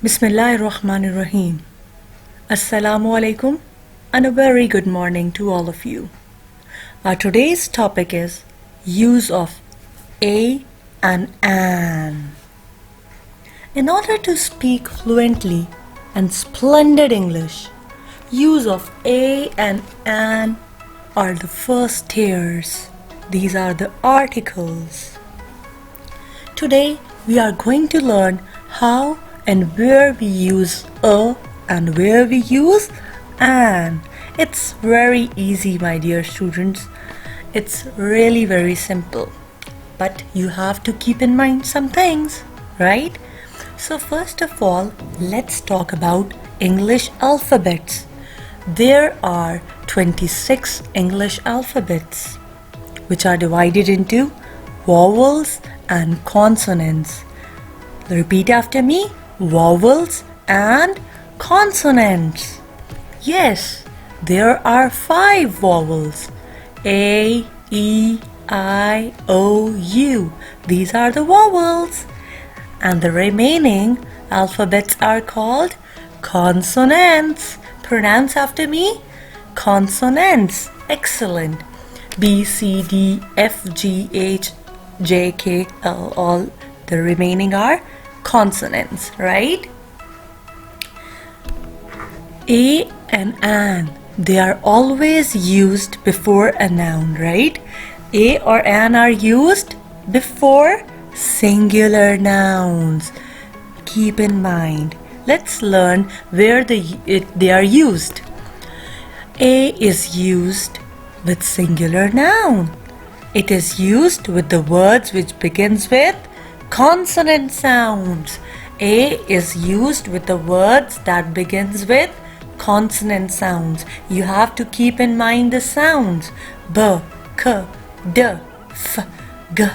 Bismillahirrahmanirrahim. Assalamu alaikum and a very good morning to all of you. Our today's topic is use of a and an. In order to speak fluently and splendid English, use of a and an are the first tiers. These are the articles. Today we are going to learn how and where we use a and where we use an. It's very easy, my dear students. It's really very simple. But you have to keep in mind some things, right? So first of all, let's talk about English alphabets. There are 26 English alphabets, which are divided into vowels and consonants. Repeat after me. Vowels and consonants. Yes, there are 5 vowels. A, E, I, O, U. These are the vowels. And the remaining alphabets are called consonants. Pronounce after me. Consonants. Excellent. B, C, D, F, G, H, J, K, L. All the remaining are consonants, right? A and an, they are always used before a noun, right? A or an are used before singular nouns. Keep in mind. Let's learn where they are used. A is used with singular noun. It is used with the words which begins with consonant sounds. A is used with the words that begins with consonant sounds. You have to keep in mind the sounds. B, K, D, F, G.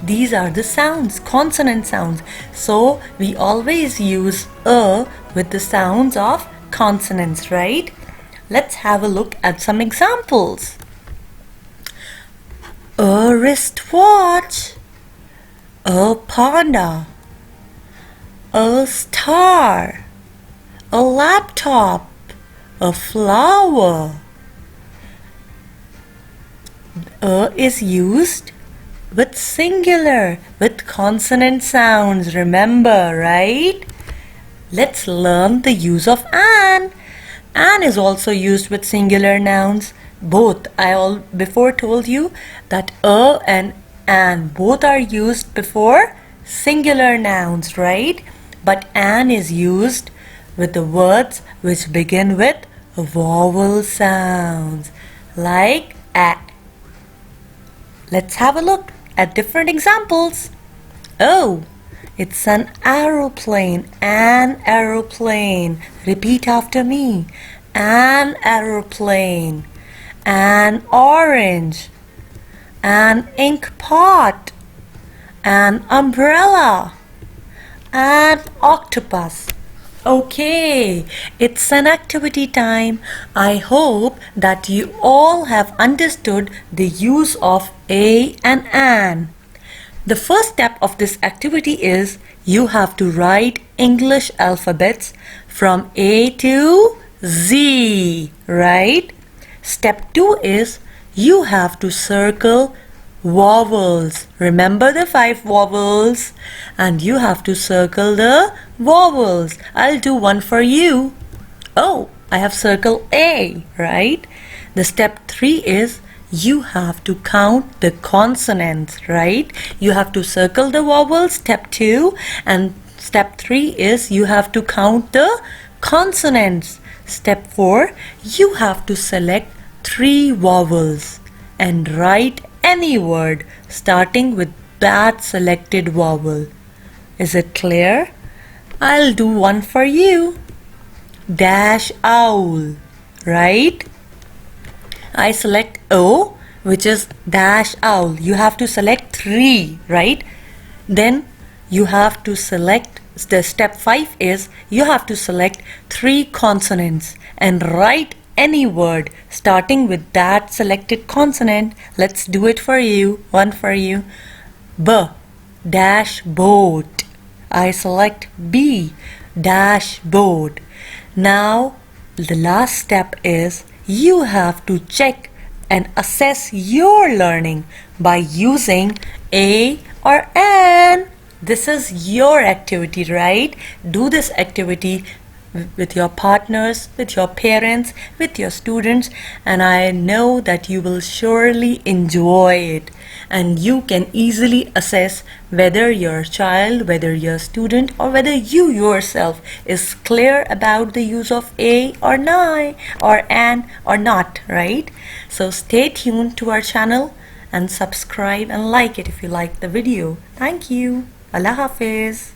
These are the sounds, consonant sounds. So we always use a with the sounds of consonants, right? Let's have a look at some examples. A wristwatch. A panda, a star, a laptop, a flower. A is used with singular, with consonant sounds, remember, right? Let's learn the use of an. An is also used with singular nouns. Both, before told you that a and both are used before singular nouns, right? But an is used with the words which begin with vowel sounds, like a. Let's have a look at different examples. Oh, it's an aeroplane, an aeroplane. Repeat after me. An aeroplane. An orange. An ink pot, an umbrella, an octopus. Okay, it's an activity time. I hope that you all have understood the use of a and an. The first step of this activity is you have to write English alphabets from A to Z, right? Step 2 is you have to circle vowels. Remember the 5 vowels? And you have to circle the vowels. I'll do one for you. Oh, I have circled A, right? The step 3 is you have to count the consonants, right? You have to circle the vowels, step 2. And step 3 is you have to count the consonants. Step 4, you have to select 3 vowels and write any word starting with that selected vowel. Is it clear? I'll do one for you. Dash owl, right? I select O, which is dash owl. You have to select 3, right? Then you have to select, the step 5 is you have to select 3 consonants and write any word starting with that selected consonant. Let's do it for you. One for you. B dash boat. I select B. dashboard. Now the last step is you have to check and assess your learning by using A or N. This is your activity, right? Do this activity with your partners, with your parents, with your students, and I know that you will surely enjoy it, and you can easily assess whether your child, whether your student, or whether you yourself is clear about the use of A or Ni or An or not, right? So stay tuned to our channel and subscribe and like it if you like the video. Thank you. Allah Hafiz.